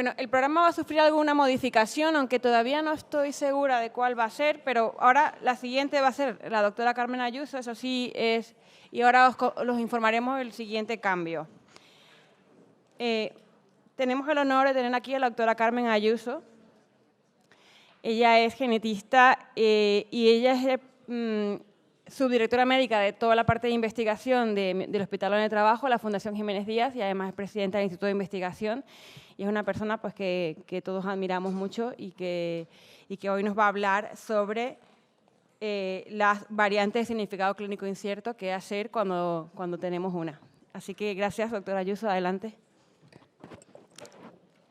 Bueno, el programa va a sufrir alguna modificación, aunque todavía no estoy segura de cuál va a ser, pero ahora la siguiente va a ser la doctora Carmen Ayuso, eso sí es, y ahora los informaremos del siguiente cambio. Tenemos el honor de tener aquí a la doctora Carmen Ayuso. Ella es genetista y ella es subdirectora médica de toda la parte de investigación del Hospital donde trabajo, la Fundación Jiménez Díaz, y además es presidenta del Instituto de Investigación. Y es una persona pues, que todos admiramos mucho y que hoy nos va a hablar sobre las variantes de significado clínico incierto, qué hacer cuando tenemos una. Así que gracias, doctora Ayuso, adelante.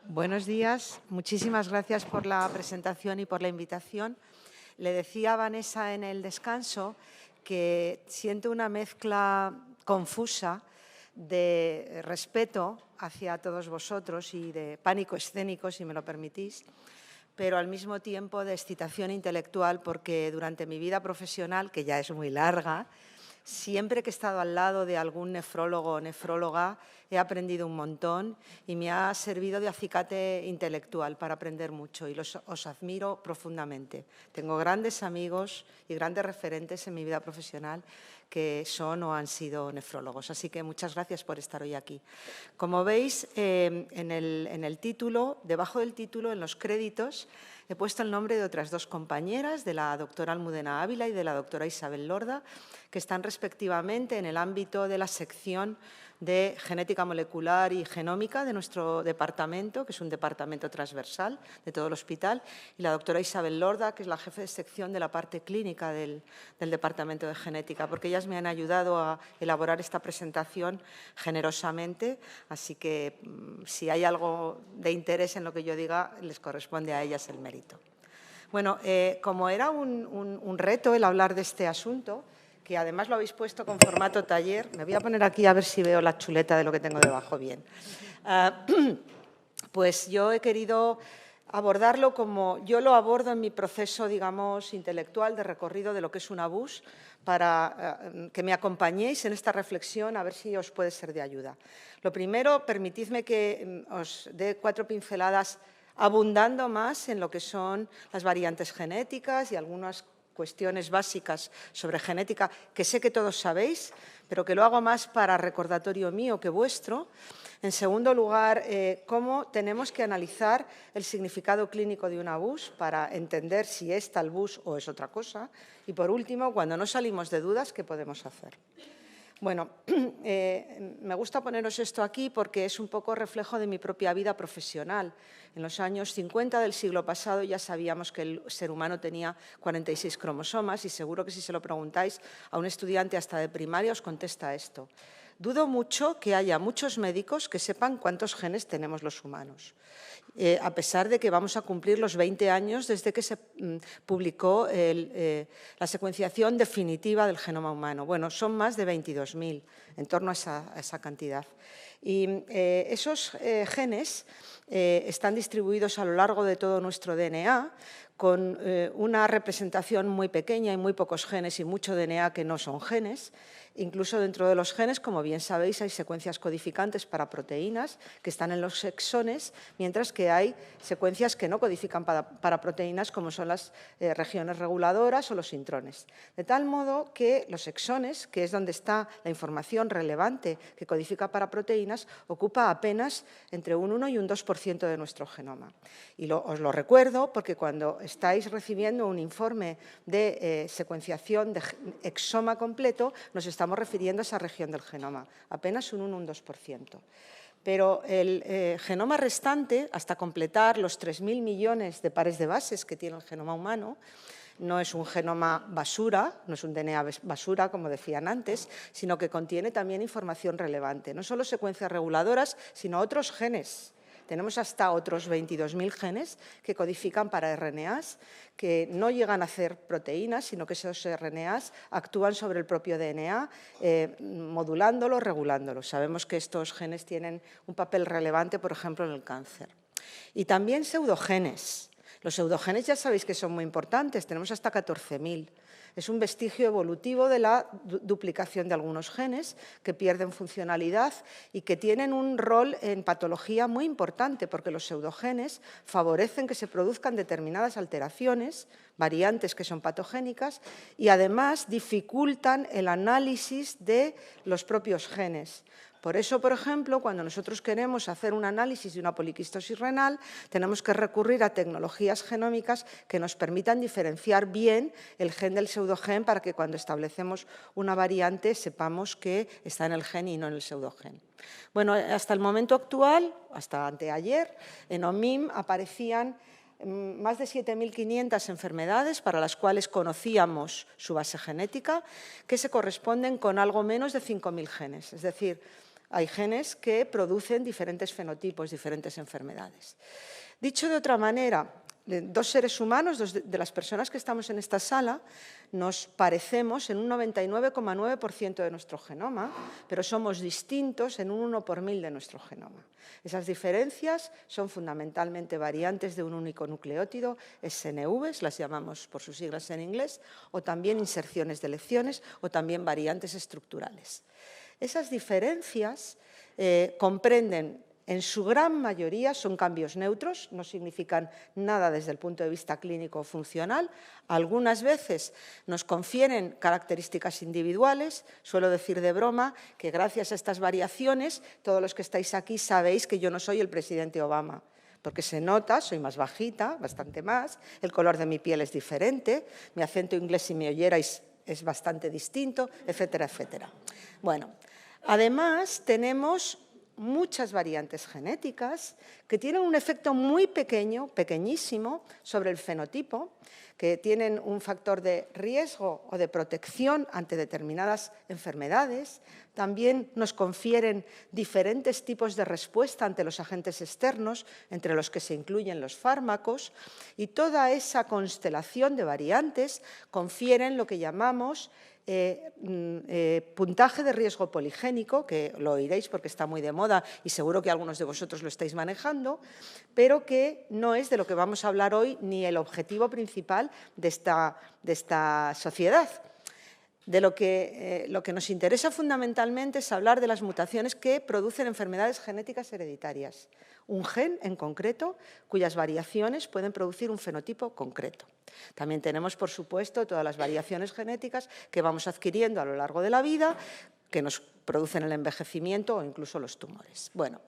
Buenos días, muchísimas gracias por la presentación y por la invitación. Le decía a Vanessa en el descanso que siento una mezcla confusa de respeto hacia todos vosotros y de pánico escénico, si me lo permitís, pero al mismo tiempo de excitación intelectual, porque durante mi vida profesional, que ya es muy larga, siempre que he estado al lado de algún nefrólogo o nefróloga he aprendido un montón y me ha servido de acicate intelectual para aprender mucho y os admiro profundamente. Tengo grandes amigos y grandes referentes en mi vida profesional que son o han sido nefrólogos. Así que muchas gracias por estar hoy aquí. Como veis, en el título, debajo del título, en los créditos, he puesto el nombre de otras dos compañeras, de la doctora Almudena Ávila y de la doctora Isabel Lorda, que están respectivamente en el ámbito de la sección de genética molecular y genómica de nuestro departamento, que es un departamento transversal de todo el hospital, y la doctora Isabel Lorda, que es la jefe de sección de la parte clínica del departamento de genética, porque ellas me han ayudado a elaborar esta presentación generosamente, así que si hay algo de interés en lo que yo diga, les corresponde a ellas el mérito. Bueno, como era un reto el hablar de este asunto, que además lo habéis puesto con formato taller. Me voy a poner aquí a ver si veo la chuleta de lo que tengo debajo bien. Pues yo he querido abordarlo como yo lo abordo en mi proceso, digamos, intelectual de recorrido de lo que es una BUS, para que me acompañéis en esta reflexión a ver si os puede ser de ayuda. Lo primero, permitidme que os dé 4 pinceladas abundando más en lo que son las variantes genéticas y algunas cuestiones básicas sobre genética que sé que todos sabéis, pero que lo hago más para recordatorio mío que vuestro. En segundo lugar, cómo tenemos que analizar el significado clínico de una BUS para entender si es tal BUS o es otra cosa. Y por último, cuando no salimos de dudas, ¿qué podemos hacer? Bueno, me gusta poneros esto aquí porque es un poco reflejo de mi propia vida profesional. En los años 50 del siglo pasado ya sabíamos que el ser humano tenía 46 cromosomas y seguro que si se lo preguntáis a un estudiante hasta de primaria os contesta esto. Dudo mucho que haya muchos médicos que sepan cuántos genes tenemos los humanos, a pesar de que vamos a cumplir los 20 años desde que se publicó la secuenciación definitiva del genoma humano. Bueno, son más de 22.000, en torno a esa cantidad. Y esos genes están distribuidos a lo largo de todo nuestro DNA, con una representación muy pequeña y muy pocos genes y mucho DNA que no son genes. Incluso dentro de los genes, como bien sabéis, hay secuencias codificantes para proteínas que están en los exones, mientras que hay secuencias que no codifican para proteínas, como son las regiones reguladoras o los intrones. De tal modo que los exones, que es donde está la información relevante que codifica para proteínas, ocupa apenas entre un 1 y un 2% de nuestro genoma. Y os lo recuerdo porque cuando estáis recibiendo un informe de secuenciación de exoma completo, nos estamos refiriendo a esa región del genoma, apenas un 1 o un 2%. Pero el genoma restante, hasta completar los 3.000 millones de pares de bases que tiene el genoma humano, no es un genoma basura, no es un DNA basura, como decían antes, sino que contiene también información relevante, no solo secuencias reguladoras, sino otros genes. Tenemos hasta otros 22.000 genes que codifican para RNAs, que no llegan a hacer proteínas, sino que esos RNAs actúan sobre el propio DNA, modulándolo, regulándolo. Sabemos que estos genes tienen un papel relevante, por ejemplo, en el cáncer. Y también pseudogenes. Los pseudogenes ya sabéis que son muy importantes, tenemos hasta 14.000. Es un vestigio evolutivo de la duplicación de algunos genes que pierden funcionalidad y que tienen un rol en patología muy importante, porque los pseudogenes favorecen que se produzcan determinadas alteraciones, variantes que son patogénicas, y además dificultan el análisis de los propios genes. Por eso, por ejemplo, cuando nosotros queremos hacer un análisis de una poliquistosis renal, tenemos que recurrir a tecnologías genómicas que nos permitan diferenciar bien el gen del pseudogen para que cuando establecemos una variante sepamos que está en el gen y no en el pseudogen. Bueno, hasta el momento actual, hasta anteayer, en OMIM aparecían más de 7.500 enfermedades para las cuales conocíamos su base genética, que se corresponden con algo menos de 5.000 genes. Es decir, hay genes que producen diferentes fenotipos, diferentes enfermedades. Dicho de otra manera, dos seres humanos, dos de las personas que estamos en esta sala, nos parecemos en un 99,9% de nuestro genoma, pero somos distintos en un 1 por 1000 de nuestro genoma. Esas diferencias son fundamentalmente variantes de un único nucleótido, SNVs, las llamamos por sus siglas en inglés, o también inserciones de lecciones, o también variantes estructurales. Esas diferencias comprenden, en su gran mayoría, son cambios neutros, no significan nada desde el punto de vista clínico o funcional. Algunas veces nos confieren características individuales. Suelo decir de broma que gracias a estas variaciones, todos los que estáis aquí sabéis que yo no soy el presidente Obama, porque se nota, soy más bajita, bastante más, el color de mi piel es diferente, mi acento inglés, si me oyerais, es bastante distinto, etcétera, etcétera. Bueno, además tenemos muchas variantes genéticas que tienen un efecto muy pequeño, pequeñísimo, sobre el fenotipo, que tienen un factor de riesgo o de protección ante determinadas enfermedades. También nos confieren diferentes tipos de respuesta ante los agentes externos, entre los que se incluyen los fármacos, y toda esa constelación de variantes confieren lo que llamamos puntaje de riesgo poligénico, que lo oiréis porque está muy de moda y seguro que algunos de vosotros lo estáis manejando, pero que no es de lo que vamos a hablar hoy ni el objetivo principal de esta sociedad. De lo que nos interesa fundamentalmente es hablar de las mutaciones que producen enfermedades genéticas hereditarias. Un gen en concreto cuyas variaciones pueden producir un fenotipo concreto. También tenemos, por supuesto, todas las variaciones genéticas que vamos adquiriendo a lo largo de la vida, que nos producen el envejecimiento o incluso los tumores. Bueno,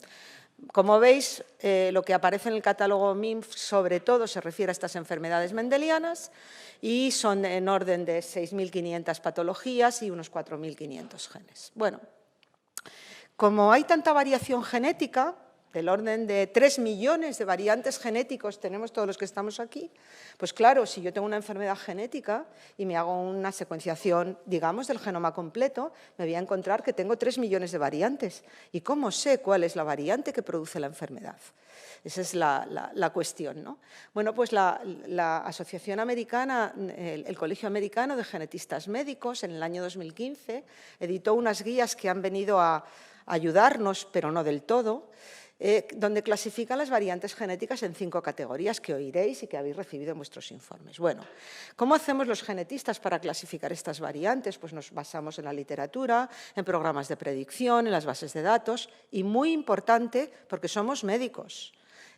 como veis, lo que aparece en el catálogo MIM sobre todo se refiere a estas enfermedades mendelianas y son en orden de 6.500 patologías y unos 4.500 genes. Bueno, como hay tanta variación genética, del orden de 3 millones de variantes genéticos tenemos todos los que estamos aquí, pues claro, si yo tengo una enfermedad genética y me hago una secuenciación, digamos, del genoma completo, me voy a encontrar que tengo 3 millones de variantes. ¿Y cómo sé cuál es la variante que produce la enfermedad? Esa es la cuestión, ¿no? Bueno, pues la Asociación Americana, el Colegio Americano de Genetistas Médicos, en el año 2015, editó unas guías que han venido a ayudarnos, pero no del todo, donde clasifican las variantes genéticas en 5 categorías que oiréis y que habéis recibido en vuestros informes. Bueno, ¿cómo hacemos los genetistas para clasificar estas variantes? Pues nos basamos en la literatura, en programas de predicción, en las bases de datos y, muy importante, porque somos médicos,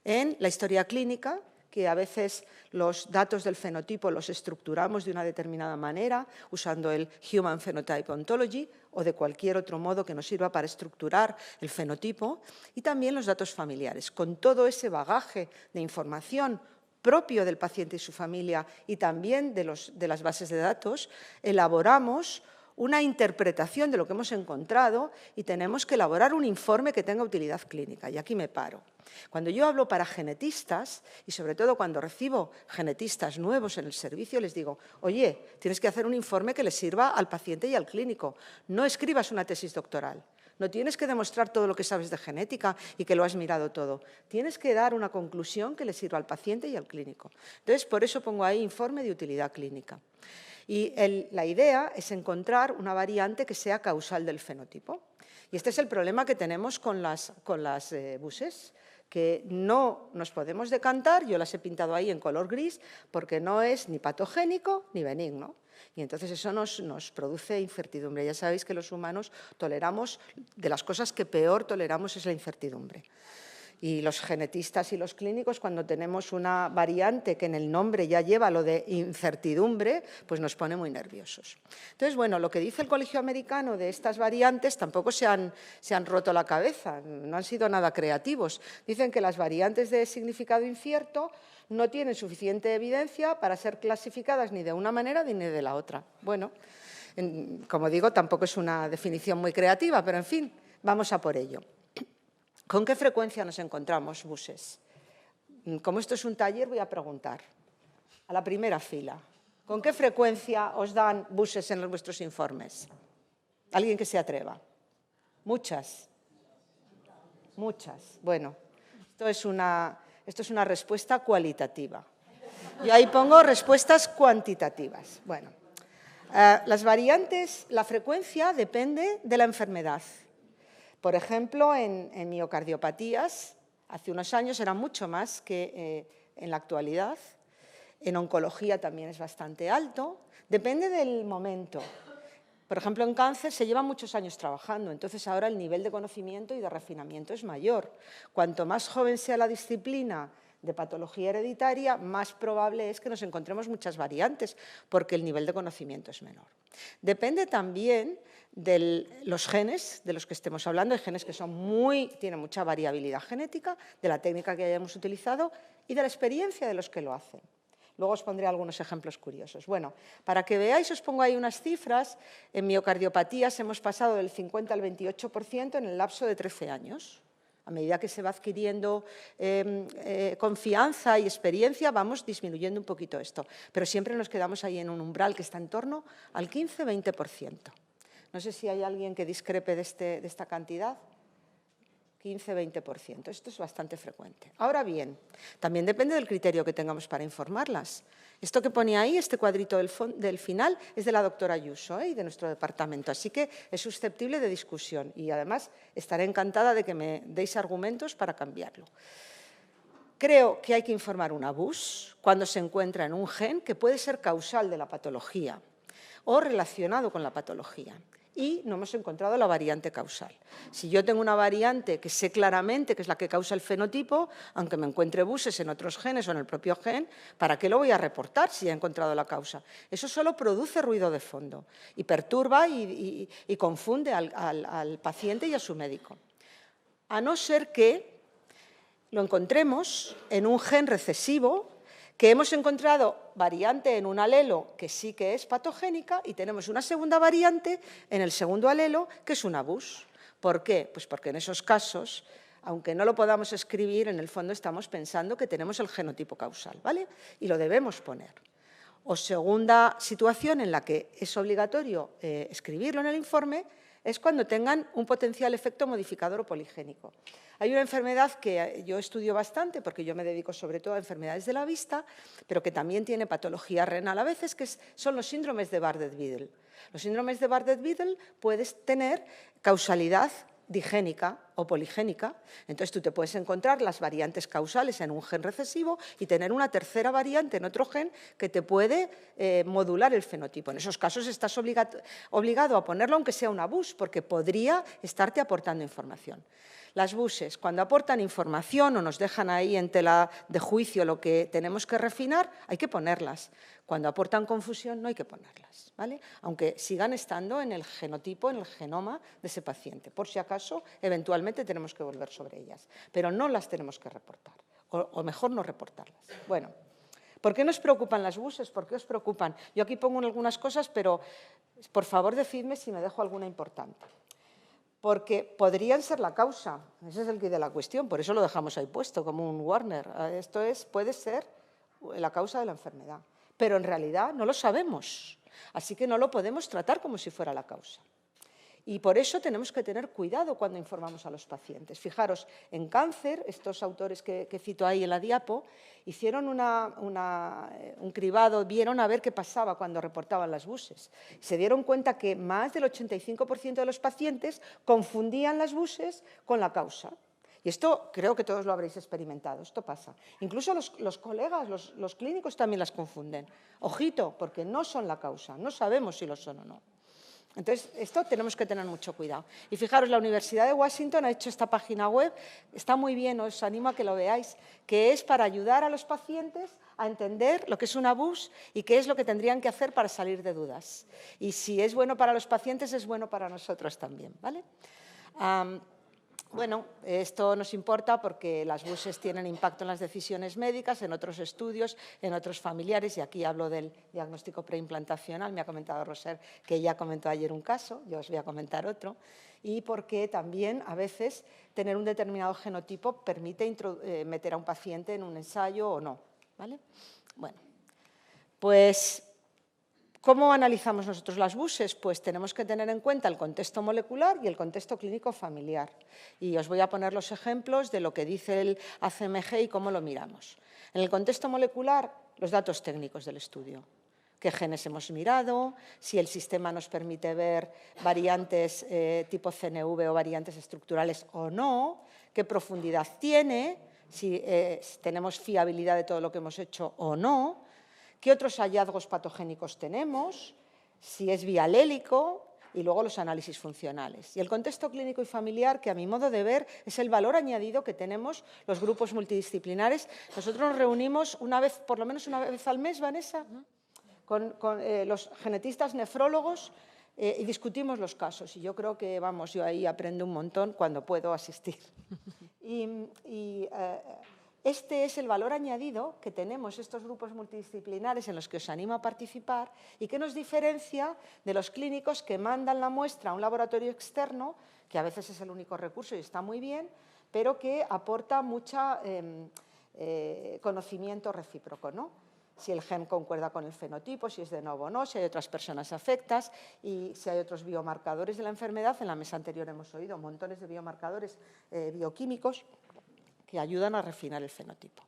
en la historia clínica, que a veces los datos del fenotipo los estructuramos de una determinada manera, usando el Human Phenotype Ontology o de cualquier otro modo que nos sirva para estructurar el fenotipo, y también los datos familiares. Con todo ese bagaje de información propio del paciente y su familia y también de las bases de datos, elaboramos una interpretación de lo que hemos encontrado y tenemos que elaborar un informe que tenga utilidad clínica. Y aquí me paro. Cuando yo hablo para genetistas, y sobre todo cuando recibo genetistas nuevos en el servicio, les digo, oye, tienes que hacer un informe que le sirva al paciente y al clínico. No escribas una tesis doctoral. No tienes que demostrar todo lo que sabes de genética y que lo has mirado todo. Tienes que dar una conclusión que le sirva al paciente y al clínico. Entonces, por eso pongo ahí informe de utilidad clínica. Y la idea es encontrar una variante que sea causal del fenotipo. Y este es el problema que tenemos con las buses, que no nos podemos decantar, yo las he pintado ahí en color gris, porque no es ni patogénico ni benigno. Y entonces eso nos produce incertidumbre. Ya sabéis que los humanos toleramos, de las cosas que peor toleramos es la incertidumbre. Y los genetistas y los clínicos, cuando tenemos una variante que en el nombre ya lleva lo de incertidumbre, pues nos pone muy nerviosos. Entonces, bueno, lo que dice el Colegio Americano de estas variantes tampoco se han roto la cabeza, no han sido nada creativos. Dicen que las variantes de significado incierto no tienen suficiente evidencia para ser clasificadas ni de una manera ni de la otra. Bueno, como digo, tampoco es una definición muy creativa, pero en fin, vamos a por ello. ¿Con qué frecuencia nos encontramos buses? Como esto es un taller, voy a preguntar a la primera fila. ¿Con qué frecuencia os dan buses en vuestros informes? ¿Alguien que se atreva? ¿Muchas? Muchas. Bueno, esto es una respuesta cualitativa. Yo ahí pongo respuestas cuantitativas. Bueno, las variantes, la frecuencia depende de la enfermedad. Por ejemplo, en miocardiopatías, hace unos años era mucho más que en la actualidad. En oncología también es bastante alto. Depende del momento. Por ejemplo, en cáncer se llevan muchos años trabajando, entonces ahora el nivel de conocimiento y de refinamiento es mayor. Cuanto más joven sea la disciplina de patología hereditaria, más probable es que nos encontremos muchas variantes, porque el nivel de conocimiento es menor. Depende también de los genes de los que estemos hablando. Hay genes que tienen mucha variabilidad genética, de la técnica que hayamos utilizado y de la experiencia de los que lo hacen. Luego os pondré algunos ejemplos curiosos. Bueno, para que veáis, os pongo ahí unas cifras. En miocardiopatías hemos pasado del 50 al 28% en el lapso de 13 años. A medida que se va adquiriendo confianza y experiencia, vamos disminuyendo un poquito esto. Pero siempre nos quedamos ahí en un umbral que está en torno al 15-20%. No sé si hay alguien que discrepe de esta cantidad. 15-20%. Esto es bastante frecuente. Ahora bien, también depende del criterio que tengamos para informarlas. Esto que pone ahí, este cuadrito del final, es de la doctora Ayuso y de nuestro departamento, así que es susceptible de discusión y además estaré encantada de que me deis argumentos para cambiarlo. Creo que hay que informar un abus cuando se encuentra en un gen que puede ser causal de la patología o relacionado con la patología. Y no hemos encontrado la variante causal. Si yo tengo una variante que sé claramente que es la que causa el fenotipo, aunque me encuentre buses en otros genes o en el propio gen, ¿para qué lo voy a reportar si he encontrado la causa? Eso solo produce ruido de fondo y perturba y confunde al paciente y a su médico. A no ser que lo encontremos en un gen recesivo, que hemos encontrado variante en un alelo que sí que es patogénica y tenemos una segunda variante en el segundo alelo que es un abus. ¿Por qué? Pues porque en esos casos, aunque no lo podamos escribir, en el fondo estamos pensando que tenemos el genotipo causal, ¿vale? Y lo debemos poner. O segunda situación en la que es obligatorio escribirlo en el informe es cuando tengan un potencial efecto modificador o poligénico. Hay una enfermedad que yo estudio bastante, porque yo me dedico sobre todo a enfermedades de la vista, pero que también tiene patología renal a veces, que son los síndromes de Bardet-Biedl. Los síndromes de Bardet-Biedl puedes tener causalidad digénica o poligénica, entonces tú te puedes encontrar las variantes causales en un gen recesivo y tener una tercera variante en otro gen que te puede modular el fenotipo. En esos casos estás obligado a ponerlo aunque sea un abus, porque podría estarte aportando información. Las buses, cuando aportan información o nos dejan ahí en tela de juicio lo que tenemos que refinar, hay que ponerlas. Cuando aportan confusión, no hay que ponerlas, ¿vale? Aunque sigan estando en el genotipo, en el genoma de ese paciente. Por si acaso, eventualmente tenemos que volver sobre ellas, pero no las tenemos que reportar, o mejor no reportarlas. Bueno, ¿por qué nos preocupan las buses? ¿Por qué os preocupan? Yo aquí pongo algunas cosas, pero por favor decidme si me dejo alguna importante. Porque podrían ser la causa, ese es el quid de la cuestión, por eso lo dejamos ahí puesto como un Warner. Esto puede ser la causa de la enfermedad, pero en realidad no lo sabemos, así que no lo podemos tratar como si fuera la causa. Y por eso tenemos que tener cuidado cuando informamos a los pacientes. Fijaros, en cáncer, estos autores que cito ahí en la diapo, hicieron un cribado, vieron a ver qué pasaba cuando reportaban las buses. Se dieron cuenta que más del 85% de los pacientes confundían las buses con la causa. Y esto creo que todos lo habréis experimentado, esto pasa. Incluso los colegas, los clínicos también las confunden. Ojito, porque no son la causa, no sabemos si lo son o no. Entonces, esto tenemos que tener mucho cuidado. Y fijaros, la Universidad de Washington ha hecho esta página web, está muy bien, os animo a que lo veáis, que es para ayudar a los pacientes a entender lo que es un abus y qué es lo que tendrían que hacer para salir de dudas. Y si es bueno para los pacientes, es bueno para nosotros también, ¿vale? Bueno, esto nos importa porque las BUSes tienen impacto en las decisiones médicas, en otros estudios, en otros familiares, y aquí hablo del diagnóstico preimplantacional. Me ha comentado Roser que ella comentó ayer un caso, yo os voy a comentar otro, y porque también a veces tener un determinado genotipo permite meter a un paciente en un ensayo o no, ¿vale? Bueno, pues ¿cómo analizamos nosotros las BUSes? Pues tenemos que tener en cuenta el contexto molecular y el contexto clínico familiar. Y os voy a poner los ejemplos de lo que dice el ACMG y cómo lo miramos. En el contexto molecular, los datos técnicos del estudio. ¿Qué genes hemos mirado? Si el sistema nos permite ver variantes tipo CNV o variantes estructurales o no. ¿Qué profundidad tiene? Si tenemos fiabilidad de todo lo que hemos hecho o no. ¿Qué otros hallazgos patogénicos tenemos? Si es bialélico y luego los análisis funcionales. Y el contexto clínico y familiar, que a mi modo de ver es el valor añadido que tenemos los grupos multidisciplinares. Nosotros nos reunimos por lo menos una vez al mes, Vanessa, con los genetistas nefrólogos y discutimos los casos. Y yo creo que, vamos, yo ahí aprendo un montón cuando puedo asistir. Este es el valor añadido que tenemos estos grupos multidisciplinares en los que os animo a participar y que nos diferencia de los clínicos que mandan la muestra a un laboratorio externo, que a veces es el único recurso y está muy bien, pero que aporta mucho conocimiento recíproco, ¿no? Si el gen concuerda con el fenotipo, si es de nuevo o no, si hay otras personas afectas y si hay otros biomarcadores de la enfermedad. En la mesa anterior hemos oído montones de biomarcadores bioquímicos que ayudan a refinar el fenotipo.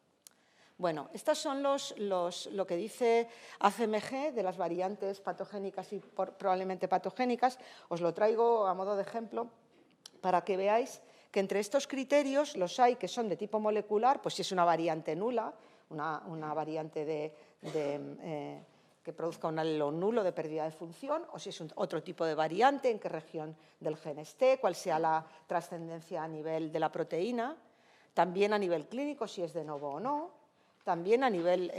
Bueno, estas son lo que dice ACMG de las variantes patogénicas y probablemente patogénicas. Os lo traigo a modo de ejemplo para que veáis que entre estos criterios los hay que son de tipo molecular, pues si es una variante nula, una variante que produzca un alelo nulo de pérdida de función, o si es otro tipo de variante, en qué región del gen esté, cuál sea la trascendencia a nivel de la proteína. También a nivel clínico, si es de novo o no. También a nivel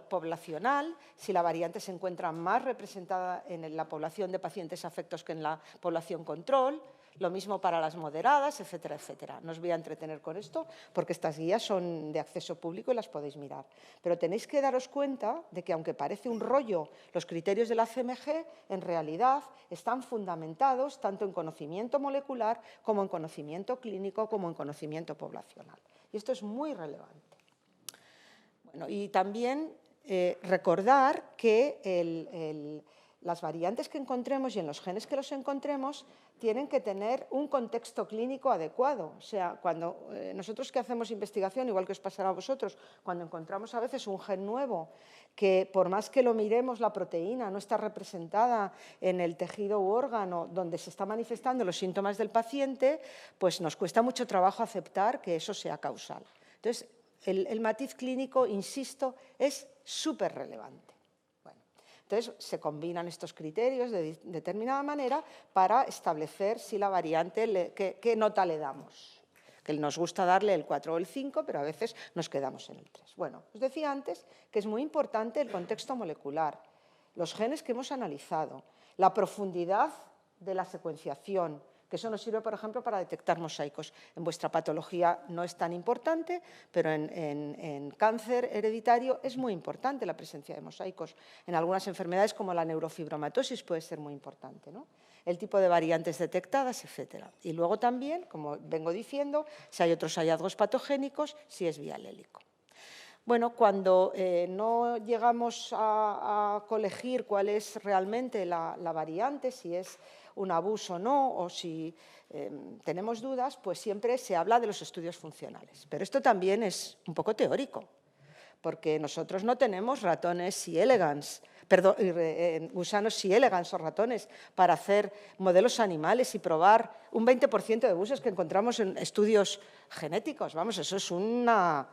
poblacional, si la variante se encuentra más representada en la población de pacientes afectos que en la población control. Lo mismo para las moderadas, etcétera, etcétera. No os voy a entretener con esto porque estas guías son de acceso público y las podéis mirar. Pero tenéis que daros cuenta de que, aunque parece un rollo, los criterios de la CMG en realidad están fundamentados tanto en conocimiento molecular como en conocimiento clínico como en conocimiento poblacional. Y esto es muy relevante. Bueno, y también recordar que las variantes que encontremos y en los genes que los encontremos tienen que tener un contexto clínico adecuado. O sea, cuando nosotros que hacemos investigación, igual que os pasará a vosotros, cuando encontramos a veces un gen nuevo que por más que lo miremos, la proteína no está representada en el tejido u órgano donde se están manifestando los síntomas del paciente, pues nos cuesta mucho trabajo aceptar que eso sea causal. Entonces, el matiz clínico, insisto, es súper relevante. Entonces, se combinan estos criterios de determinada manera para establecer si la variante, qué nota le damos. Que nos gusta darle el 4 o el 5, pero a veces nos quedamos en el 3. Bueno, os decía antes que es muy importante el contexto molecular, los genes que hemos analizado, la profundidad de la secuenciación, que eso nos sirve, por ejemplo, para detectar mosaicos. En vuestra patología no es tan importante, pero en cáncer hereditario es muy importante la presencia de mosaicos. En algunas enfermedades, como la neurofibromatosis, puede ser muy importante, ¿no? El tipo de variantes detectadas, etcétera. Y luego también, como vengo diciendo, si hay otros hallazgos patogénicos, si es bialélico. Bueno, cuando no llegamos a colegir cuál es realmente la variante, si es un abuso o no, o si tenemos dudas, pues siempre se habla de los estudios funcionales. Pero esto también es un poco teórico, porque nosotros no tenemos ratones C. elegans perdón, gusanos C. elegans o ratones para hacer modelos animales y probar un 20% de buses que encontramos en estudios genéticos. Vamos, eso es una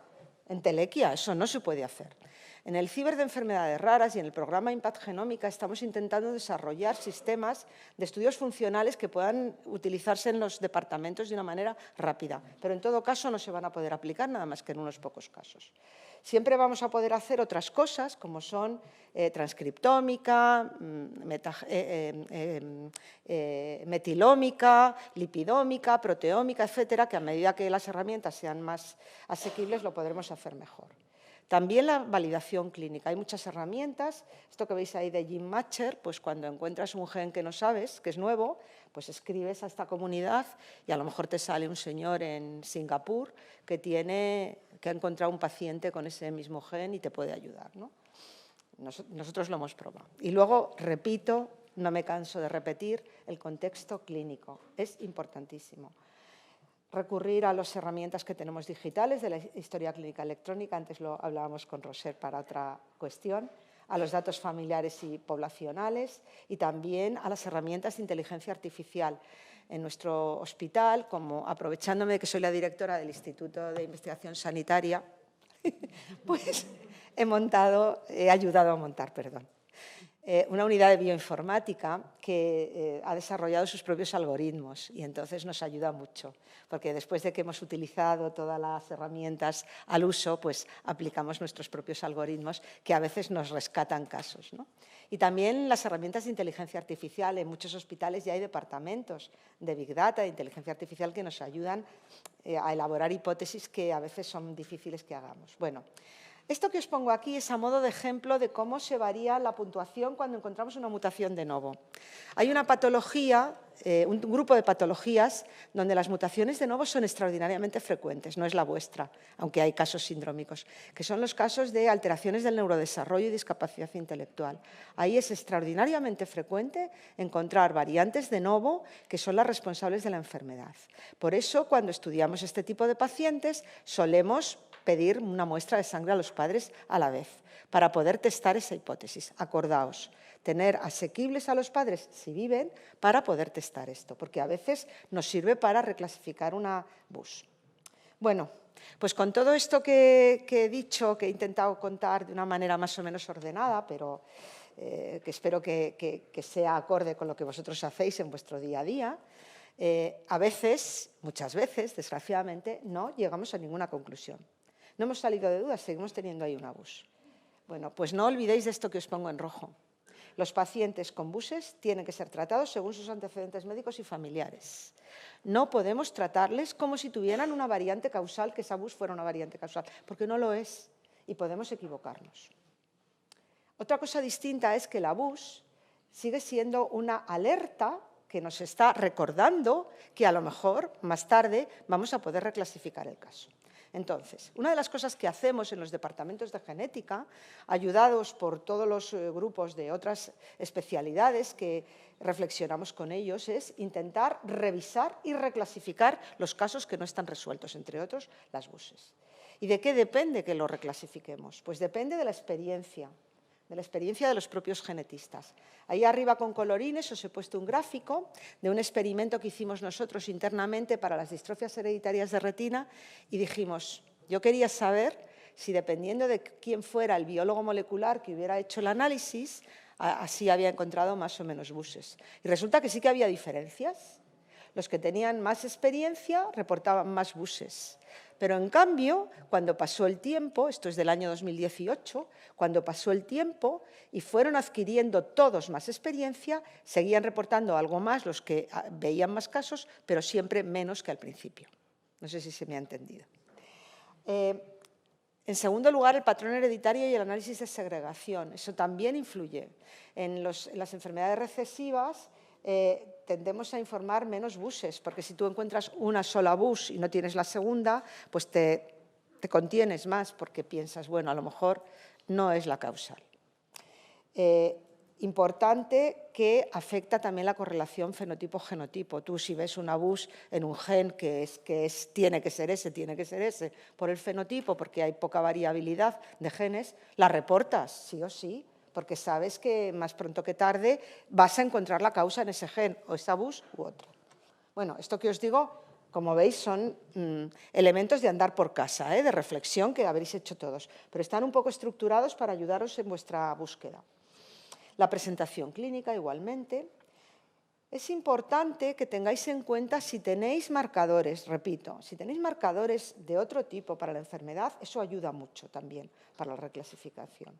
entelequia, eso no se puede hacer. En el Ciber de Enfermedades Raras y en el programa Impact Genómica estamos intentando desarrollar sistemas de estudios funcionales que puedan utilizarse en los departamentos de una manera rápida, pero en todo caso no se van a poder aplicar nada más que en unos pocos casos. Siempre vamos a poder hacer otras cosas como son transcriptómica, metilómica, lipidómica, proteómica, etcétera, que a medida que las herramientas sean más asequibles lo podremos hacer mejor. También la validación clínica. Hay muchas herramientas. Esto que veis ahí de GenMatcher, pues cuando encuentras un gen que no sabes, que es nuevo, pues escribes a esta comunidad y a lo mejor te sale un señor en Singapur que ha encontrado un paciente con ese mismo gen y te puede ayudar, ¿no? Nosotros lo hemos probado. Y luego, repito, no me canso de repetir, el contexto clínico. Es importantísimo. Recurrir a las herramientas que tenemos digitales de la historia clínica electrónica, antes lo hablábamos con Roser para otra cuestión, a los datos familiares y poblacionales y también a las herramientas de inteligencia artificial. En nuestro hospital, aprovechándome de que soy la directora del Instituto de Investigación Sanitaria, pues he ayudado a montar, una unidad de bioinformática que ha desarrollado sus propios algoritmos y entonces nos ayuda mucho, porque después de que hemos utilizado todas las herramientas al uso, pues aplicamos nuestros propios algoritmos que a veces nos rescatan casos, ¿no? Y también las herramientas de inteligencia artificial. En muchos hospitales ya hay departamentos de Big Data, de inteligencia artificial, que nos ayudan a elaborar hipótesis que a veces son difíciles que hagamos. Bueno, esto que os pongo aquí es a modo de ejemplo de cómo se varía la puntuación cuando encontramos una mutación de novo. Hay una patología, un grupo de patologías donde las mutaciones de novo son extraordinariamente frecuentes, no es la vuestra, aunque hay casos sindrómicos, que son los casos de alteraciones del neurodesarrollo y discapacidad intelectual. Ahí es extraordinariamente frecuente encontrar variantes de novo que son las responsables de la enfermedad. Por eso, cuando estudiamos este tipo de pacientes, solemos pedir una muestra de sangre a los padres a la vez para poder testar esa hipótesis. Acordaos, tener asequibles a los padres, si viven, para poder testar esto, porque a veces nos sirve para reclasificar una BUS. Bueno, pues con todo esto que he dicho, que he intentado contar de una manera más o menos ordenada, pero que espero que sea acorde con lo que vosotros hacéis en vuestro día a día, a veces, muchas veces, desgraciadamente, no llegamos a ninguna conclusión. No hemos salido de dudas, seguimos teniendo ahí una BUS. Bueno, pues no olvidéis de esto que os pongo en rojo. Los pacientes con BUSes tienen que ser tratados según sus antecedentes médicos y familiares. No podemos tratarles como si tuvieran una variante causal, que esa BUS fuera una variante causal, porque no lo es y podemos equivocarnos. Otra cosa distinta es que la BUS sigue siendo una alerta que nos está recordando que a lo mejor más tarde vamos a poder reclasificar el caso. Entonces, una de las cosas que hacemos en los departamentos de genética, ayudados por todos los grupos de otras especialidades que reflexionamos con ellos, es intentar revisar y reclasificar los casos que no están resueltos, entre otros las BUSes. ¿Y de qué depende que lo reclasifiquemos? Pues depende de la experiencia de los propios genetistas. Ahí arriba con colorines os he puesto un gráfico de un experimento que hicimos nosotros internamente para las distrofias hereditarias de retina y dijimos, yo quería saber si dependiendo de quién fuera el biólogo molecular que hubiera hecho el análisis, así había encontrado más o menos BUSes. Y resulta que sí que había diferencias. Los que tenían más experiencia reportaban más BUSes. Pero, en cambio, cuando pasó el tiempo, esto es del año 2018, cuando pasó el tiempo y fueron adquiriendo todos más experiencia, seguían reportando algo más los que veían más casos, pero siempre menos que al principio. No sé si se me ha entendido. En segundo lugar, el patrón hereditario y el análisis de segregación. Eso también influye. En las enfermedades recesivas tendemos a informar menos BUSes, porque si tú encuentras una sola BUS y no tienes la segunda, pues te contienes más porque piensas, bueno, a lo mejor no es la causal. Importante que afecta también la correlación fenotipo-genotipo. Tú si ves una BUS en un gen tiene que ser ese por el fenotipo, porque hay poca variabilidad de genes, la reportas sí o sí, porque sabes que más pronto que tarde vas a encontrar la causa en ese gen, o esa BUS u otra. Bueno, esto que os digo, como veis, son elementos de andar por casa, de reflexión que habréis hecho todos, pero están un poco estructurados para ayudaros en vuestra búsqueda. La presentación clínica, igualmente. Es importante que tengáis en cuenta si tenéis marcadores, repito, si tenéis marcadores de otro tipo para la enfermedad, eso ayuda mucho también para la reclasificación.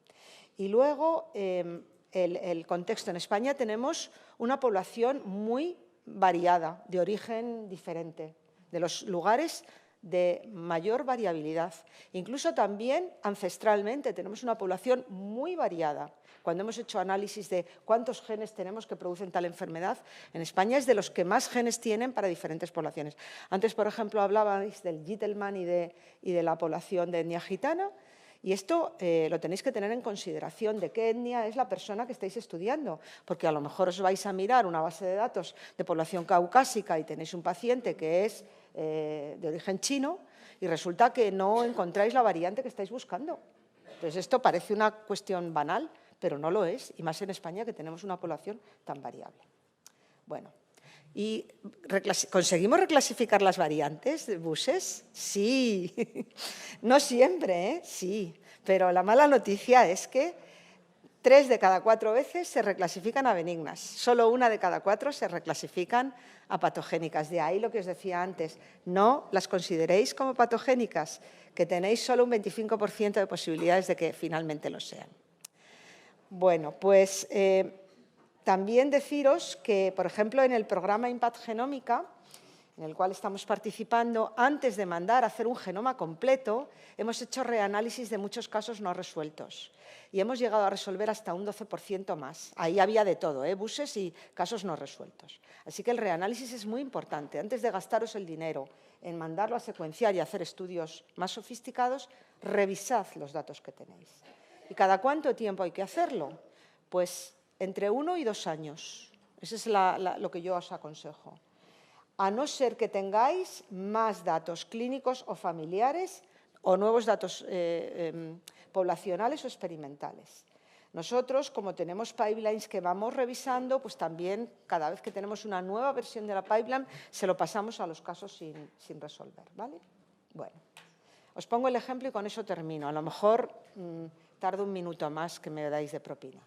Y luego, el contexto. En España tenemos una población muy variada, de origen diferente, de los lugares de mayor variabilidad. Incluso también ancestralmente tenemos una población muy variada. Cuando hemos hecho análisis de cuántos genes tenemos que producen tal enfermedad, en España es de los que más genes tienen para diferentes poblaciones. Antes, por ejemplo, hablabais del Gitelman y de la población de etnia gitana, y esto lo tenéis que tener en consideración, de qué etnia es la persona que estáis estudiando, porque a lo mejor os vais a mirar una base de datos de población caucásica y tenéis un paciente que es de origen chino y resulta que no encontráis la variante que estáis buscando. Entonces, esto parece una cuestión banal, pero no lo es, y más en España, que tenemos una población tan variable. Bueno, ¿y conseguimos reclasificar las variantes de buses? Sí, no siempre, sí, pero la mala noticia es que 3 de cada 4 veces se reclasifican a benignas, solo 1 de cada 4 se reclasifican a patogénicas. De ahí lo que os decía antes, no las consideréis como patogénicas, que tenéis solo un 25% de posibilidades de que finalmente lo sean. Bueno, pues también deciros que, por ejemplo, en el programa Impact Genómica, en el cual estamos participando, antes de mandar a hacer un genoma completo, hemos hecho reanálisis de muchos casos no resueltos y hemos llegado a resolver hasta un 12% más. Ahí había de todo, buses y casos no resueltos. Así que el reanálisis es muy importante. Antes de gastaros el dinero en mandarlo a secuenciar y hacer estudios más sofisticados, revisad los datos que tenéis. ¿Y cada cuánto tiempo hay que hacerlo? Pues entre 1 y 2 años. Eso es lo que yo os aconsejo. A no ser que tengáis más datos clínicos o familiares o nuevos datos poblacionales o experimentales. Nosotros, como tenemos pipelines que vamos revisando, pues también cada vez que tenemos una nueva versión de la pipeline se lo pasamos a los casos sin resolver, ¿vale? Bueno, os pongo el ejemplo y con eso termino. A lo mejor tardo un minuto más que me dais de propina.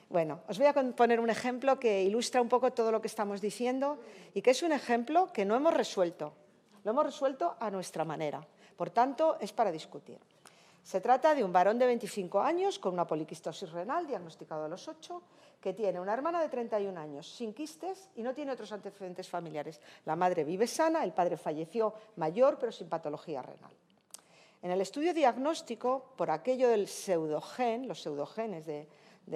Bueno, os voy a poner un ejemplo que ilustra un poco todo lo que estamos diciendo y que es un ejemplo que no hemos resuelto. Lo hemos resuelto a nuestra manera. Por tanto, es para discutir. Se trata de un varón de 25 años con una poliquistosis renal, diagnosticado a los 8, que tiene una hermana de 31 años sin quistes y no tiene otros antecedentes familiares. La madre vive sana, el padre falleció mayor, pero sin patología renal. En el estudio diagnóstico, por aquello del pseudogen, los pseudogenes de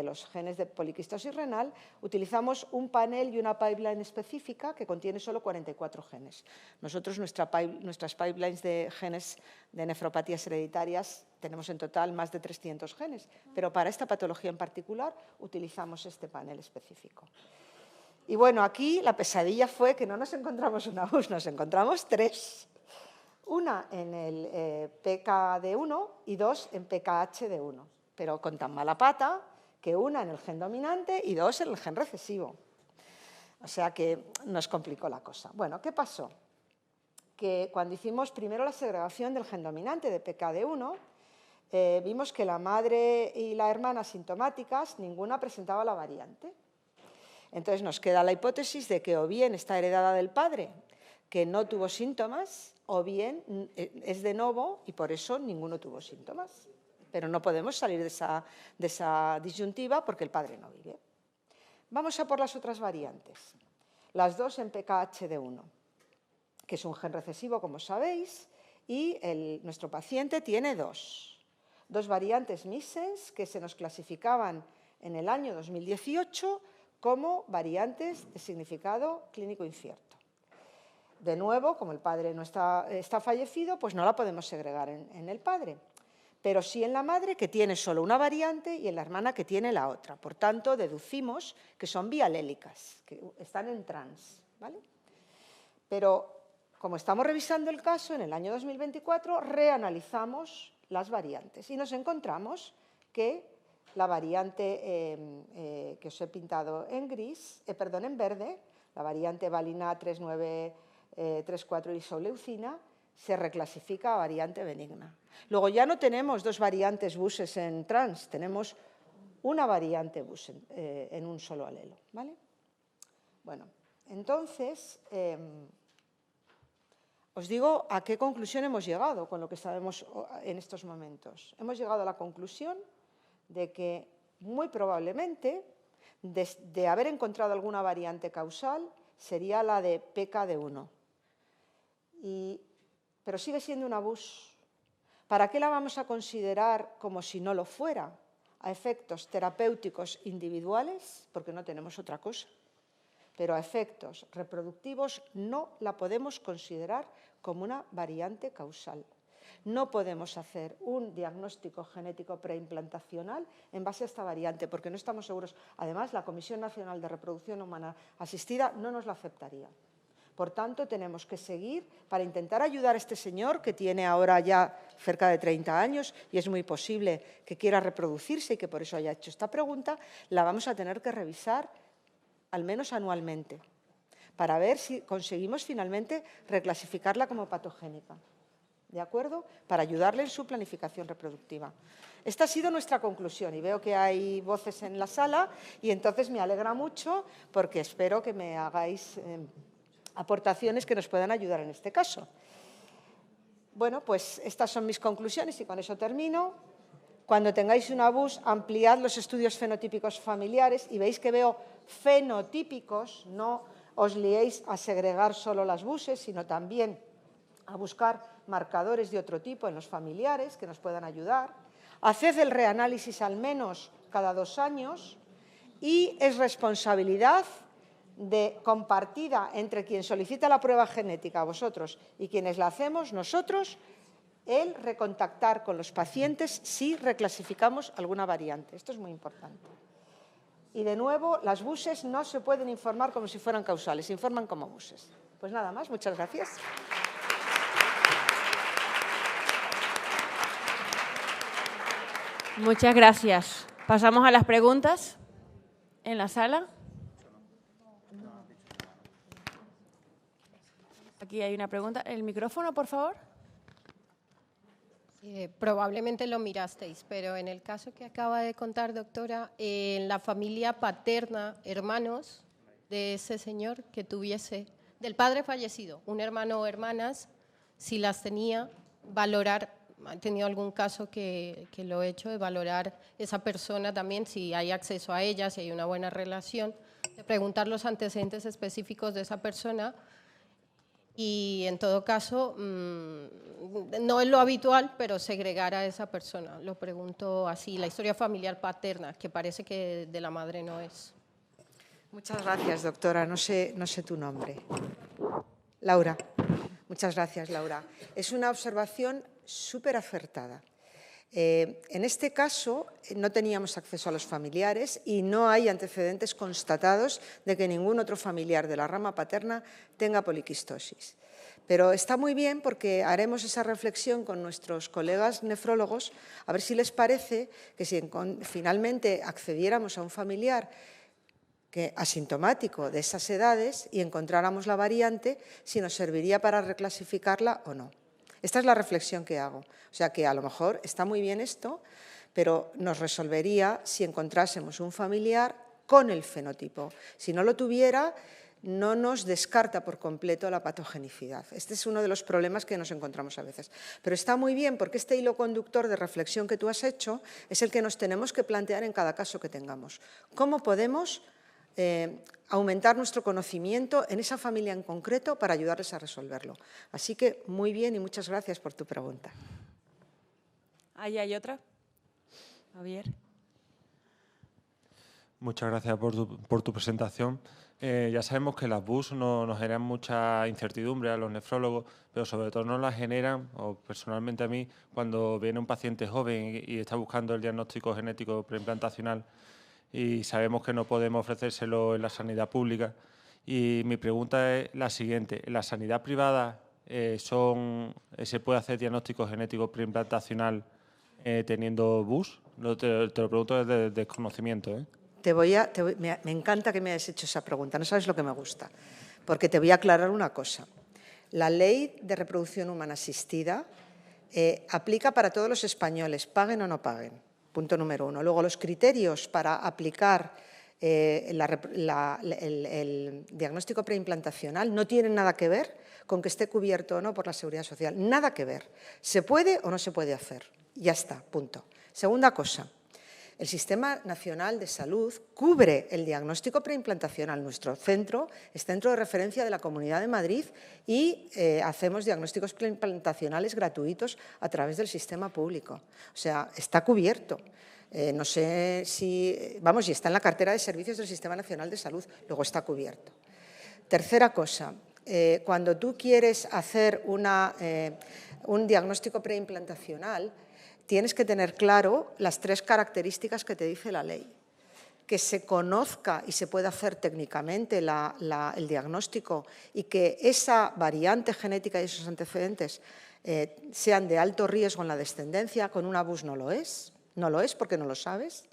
los genes de poliquistosis renal, utilizamos un panel y una pipeline específica que contiene solo 44 genes. Nosotros, nuestras pipelines de genes de nefropatías hereditarias, tenemos en total más de 300 genes, pero para esta patología en particular utilizamos este panel específico. Y bueno, aquí la pesadilla fue que no nos encontramos una BUS, nos encontramos 3. Una en el PKD1 y 2 en PKHD1, pero con tan mala pata que una en el gen dominante y 2 en el gen recesivo. O sea que nos complicó la cosa. Bueno, ¿qué pasó? Que cuando hicimos primero la segregación del gen dominante de PKD1, vimos que la madre y la hermana sintomáticas, ninguna presentaba la variante. Entonces nos queda la hipótesis de que o bien está heredada del padre, que no tuvo síntomas, o bien es de novo y por eso ninguno tuvo síntomas. Pero no podemos salir de esa disyuntiva porque el padre no vive. Vamos a por las otras variantes. Las 2 en PKHD1, que es un gen recesivo, como sabéis, y nuestro paciente tiene 2 variantes missense que se nos clasificaban en el año 2018 como variantes de significado clínico incierto. De nuevo, como el padre no está fallecido, pues no la podemos segregar en el padre, pero sí en la madre, que tiene solo una variante, y en la hermana, que tiene la otra. Por tanto, deducimos que son bialélicas, que están en trans, ¿vale? Pero, como estamos revisando el caso, en el año 2024 reanalizamos las variantes y nos encontramos que la variante que os he pintado en en verde, la variante valina 3934 isoleucina, se reclasifica a variante benigna. Luego ya no tenemos dos variantes buses en trans, tenemos una variante bus en un solo alelo, ¿vale? Bueno, entonces, os digo a qué conclusión hemos llegado con lo que sabemos en estos momentos. Hemos llegado a la conclusión de que muy probablemente, de haber encontrado alguna variante causal, sería la de PKD1. Pero sigue siendo una bus. ¿Para qué la vamos a considerar como si no lo fuera? A efectos terapéuticos individuales, porque no tenemos otra cosa. Pero a efectos reproductivos no la podemos considerar como una variante causal. No podemos hacer un diagnóstico genético preimplantacional en base a esta variante, porque no estamos seguros. Además, la Comisión Nacional de Reproducción Humana Asistida no nos la aceptaría. Por tanto, tenemos que seguir para intentar ayudar a este señor, que tiene ahora ya cerca de 30 años y es muy posible que quiera reproducirse y que por eso haya hecho esta pregunta. La vamos a tener que revisar al menos anualmente para ver si conseguimos finalmente reclasificarla como patogénica. ¿De acuerdo? Para ayudarle en su planificación reproductiva. Esta ha sido nuestra conclusión y veo que hay voces en la sala y entonces me alegra mucho porque espero que me hagáis aportaciones que nos puedan ayudar en este caso. Bueno, pues estas son mis conclusiones y con eso termino. Cuando tengáis una BUS, ampliad los estudios fenotípicos familiares y veis que veo fenotípicos, no os liéis a segregar solo las BUSes, sino también a buscar marcadores de otro tipo en los familiares que nos puedan ayudar. Haced el reanálisis al menos cada 2 años y es responsabilidad compartida entre quien solicita la prueba genética, vosotros, y quienes la hacemos, nosotros, el recontactar con los pacientes si reclasificamos alguna variante. Esto es muy importante. Y de nuevo, las BUSes no se pueden informar como si fueran causales, se informan como BUSes. Pues nada más, muchas gracias. Muchas gracias. Pasamos a las preguntas en la sala. Aquí hay una pregunta. ¿El micrófono, por favor? Probablemente lo mirasteis, pero en el caso que acaba de contar, doctora, en la familia paterna, hermanos de ese señor que tuviese, del padre fallecido, un hermano o hermanas, si las tenía, valorar, ¿ha tenido algún caso que lo he hecho, de valorar esa persona también, si hay acceso a ella, si hay una buena relación, de preguntar los antecedentes específicos de esa persona? Y en todo caso, no es lo habitual, pero segregar a esa persona. Lo pregunto así, la historia familiar paterna, que parece que de la madre no es. Muchas gracias, doctora. No sé tu nombre. Laura. Muchas gracias, Laura. Es una observación súper acertada. En este caso, no teníamos acceso a los familiares y no hay antecedentes constatados de que ningún otro familiar de la rama paterna tenga poliquistosis. Pero está muy bien porque haremos esa reflexión con nuestros colegas nefrólogos a ver si les parece que si finalmente accediéramos a un familiar asintomático de esas edades y encontráramos la variante, si nos serviría para reclasificarla o no. Esta es la reflexión que hago. O sea que a lo mejor está muy bien esto, pero nos resolvería si encontrásemos un familiar con el fenotipo. Si no lo tuviera, no nos descarta por completo la patogenicidad. Este es uno de los problemas que nos encontramos a veces. Pero está muy bien porque este hilo conductor de reflexión que tú has hecho es el que nos tenemos que plantear en cada caso que tengamos. ¿Cómo podemos aumentar nuestro conocimiento en esa familia en concreto para ayudarles a resolverlo? Así que muy bien y muchas gracias por tu pregunta. Ahí hay otra. Javier. Muchas gracias por tu presentación. Ya sabemos que las BUS nos generan mucha incertidumbre a los nefrólogos, pero sobre todo nos la generan, o personalmente a mí, cuando viene un paciente joven y está buscando el diagnóstico genético preimplantacional y sabemos que no podemos ofrecérselo en la sanidad pública. Y mi pregunta es la siguiente. ¿En la sanidad privada se puede hacer diagnóstico genético preimplantacional teniendo BUS? Te lo pregunto desde desconocimiento, ¿eh? Me encanta que me hayas hecho esa pregunta, no sabes lo que me gusta, porque te voy a aclarar una cosa. La Ley de Reproducción Humana Asistida aplica para todos los españoles, paguen o no paguen, punto número 1. Luego, los criterios para aplicar el diagnóstico preimplantacional no tienen nada que ver con que esté cubierto o no por la Seguridad Social, nada que ver. Se puede o no se puede hacer, ya está, punto. Segunda cosa. El Sistema Nacional de Salud cubre el diagnóstico preimplantacional. Nuestro centro es centro de referencia de la Comunidad de Madrid y hacemos diagnósticos preimplantacionales gratuitos a través del sistema público. O sea, está cubierto. No sé si… Vamos, y está en la cartera de servicios del Sistema Nacional de Salud. Luego está cubierto. Tercera cosa. Cuando tú quieres hacer un diagnóstico preimplantacional, tienes que tener claro las 3 características que te dice la ley. Que se conozca y se pueda hacer técnicamente el diagnóstico y que esa variante genética y esos antecedentes sean de alto riesgo en la descendencia. Con una BUS no lo es porque no lo sabes.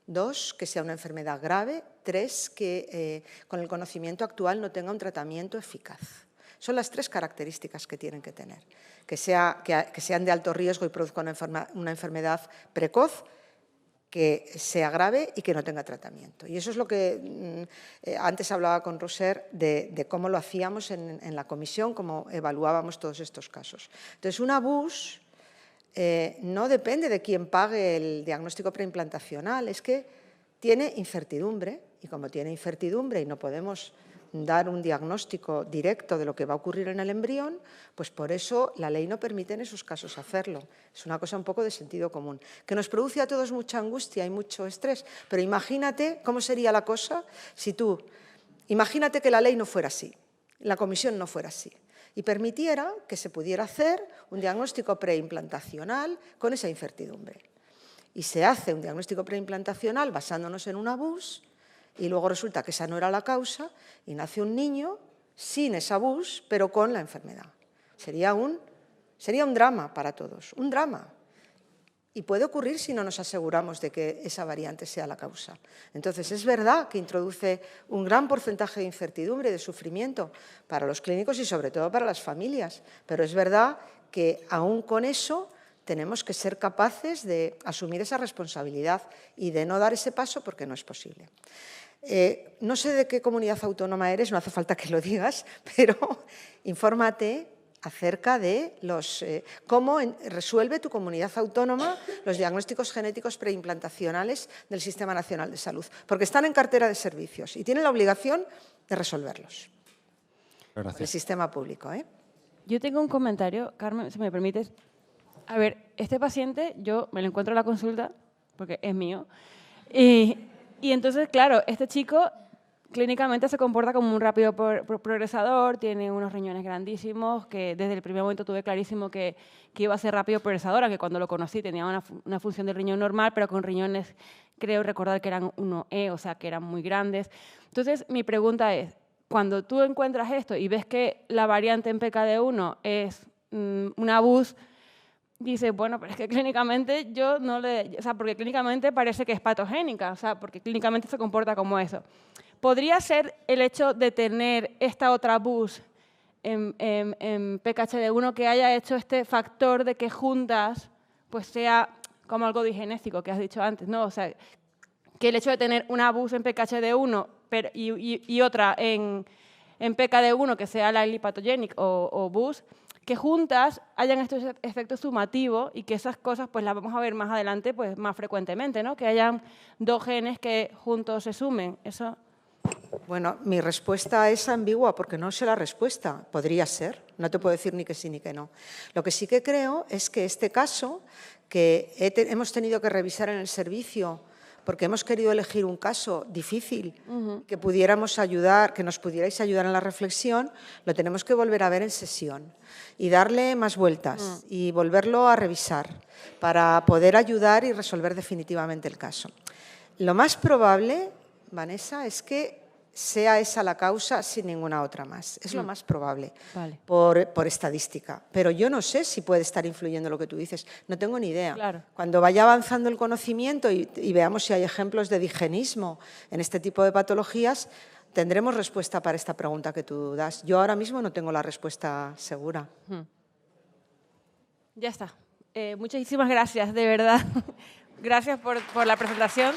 2, que sea una enfermedad grave. 3, que con el conocimiento actual no tenga un tratamiento eficaz. Son las 3 características que tienen que tener. Que sean de alto riesgo y produzcan una enfermedad precoz, que sea grave y que no tenga tratamiento. Y eso es lo que antes hablaba con Roser de cómo lo hacíamos en la comisión, cómo evaluábamos todos estos casos. Entonces, una BUS no depende de quién pague el diagnóstico preimplantacional, es que tiene incertidumbre, y como tiene incertidumbre y no podemos dar un diagnóstico directo de lo que va a ocurrir en el embrión, pues por eso la ley no permite en esos casos hacerlo. Es una cosa un poco de sentido común, que nos produce a todos mucha angustia y mucho estrés, pero imagínate cómo sería la cosa si imagínate que la ley no fuera así, la comisión no fuera así, y permitiera que se pudiera hacer un diagnóstico preimplantacional con esa incertidumbre. Y se hace un diagnóstico preimplantacional basándonos en una BUS, y luego resulta que esa no era la causa y nace un niño sin esa BUS, pero con la enfermedad. Sería un drama para todos, un drama. Y puede ocurrir si no nos aseguramos de que esa variante sea la causa. Entonces, es verdad que introduce un gran porcentaje de incertidumbre y de sufrimiento para los clínicos y sobre todo para las familias, pero es verdad que aún con eso tenemos que ser capaces de asumir esa responsabilidad y de no dar ese paso porque no es posible. No sé de qué comunidad autónoma eres, no hace falta que lo digas, pero infórmate acerca de cómo resuelve tu comunidad autónoma los diagnósticos genéticos preimplantacionales del Sistema Nacional de Salud, porque están en cartera de servicios y tienen la obligación de resolverlos. Gracias. El sistema público. Yo tengo un comentario, Carmen, si me permites. A ver, este paciente, yo me lo encuentro en la consulta, porque es mío, y entonces, claro, este chico clínicamente se comporta como un rápido progresador, tiene unos riñones grandísimos, que desde el primer momento tuve clarísimo que iba a ser rápido progresador, aunque cuando lo conocí tenía una función del riñón normal, pero con riñones, creo recordar que eran 1E, o sea, que eran muy grandes. Entonces, mi pregunta es, cuando tú encuentras esto y ves que la variante en PKD1 es una BUS, dice, bueno, pero es que clínicamente yo no le… O sea, porque clínicamente parece que es patogénica, o sea, porque clínicamente se comporta como eso. ¿Podría ser el hecho de tener esta otra BUS en PKHD1 que haya hecho este factor de que juntas pues sea como algo digenésico que has dicho antes, ¿no? O sea, que el hecho de tener una BUS en PKHD1 y otra en PKD1 que sea la lipatogenic o BUS, que juntas hayan estos efectos sumativos y que esas cosas pues las vamos a ver más adelante pues más frecuentemente, ¿no? Que hayan 2 genes que juntos se sumen. Eso. Bueno, mi respuesta es ambigua porque no sé la respuesta. Podría ser, no te puedo decir ni que sí ni que no. Lo que sí que creo es que este caso, que hemos tenido que revisar en el servicio porque hemos querido elegir un caso difícil que pudiéramos ayudar, que nos pudierais ayudar en la reflexión, lo tenemos que volver a ver en sesión y darle más vueltas y volverlo a revisar para poder ayudar y resolver definitivamente el caso. Lo más probable, Vanessa, es que sea esa la causa sin ninguna otra más. Es lo más probable, Vale. por estadística. Pero yo no sé si puede estar influyendo lo que tú dices. No tengo ni idea. Claro. Cuando vaya avanzando el conocimiento y veamos si hay ejemplos de digenismo en este tipo de patologías, tendremos respuesta para esta pregunta que tú das. Yo ahora mismo no tengo la respuesta segura. Ya está. Muchísimas gracias, de verdad. Gracias por la presentación.